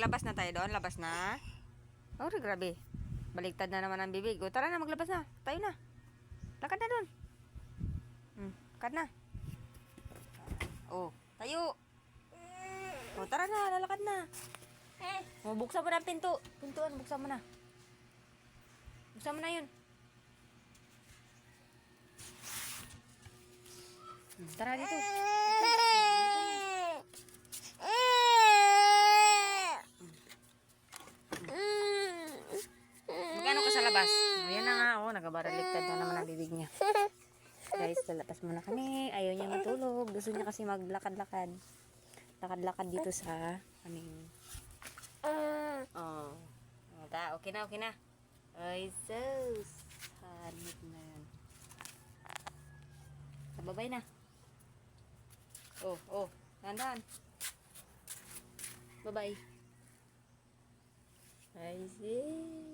Labas na tayo doon, labas na. Oh, grabe. Baligtad na naman ang bibig. O, tara na, maglabas na. Tayo na. Lakad na doon. Lakad na. Oh, tayo. O, tara na, lalakad na. O, buksan mo na ang pinto. Pintuan, buksan mo na. Buksan mo na yun. Tara dito. Magkano ka sa labas? Ayan na nga, oh, nagabaraligtad na naman ang bibig niya. Guys, lalabas muna kami. Ayaw niya matulog. Gusto niya kasi maglakad-lakad. Lakad-lakad dito sa aming... Oh. Okay na, okay na. Ay, sus. Hanip na yan. Sababay na. Oh. Dahan-dahan. Bye-bye. I see.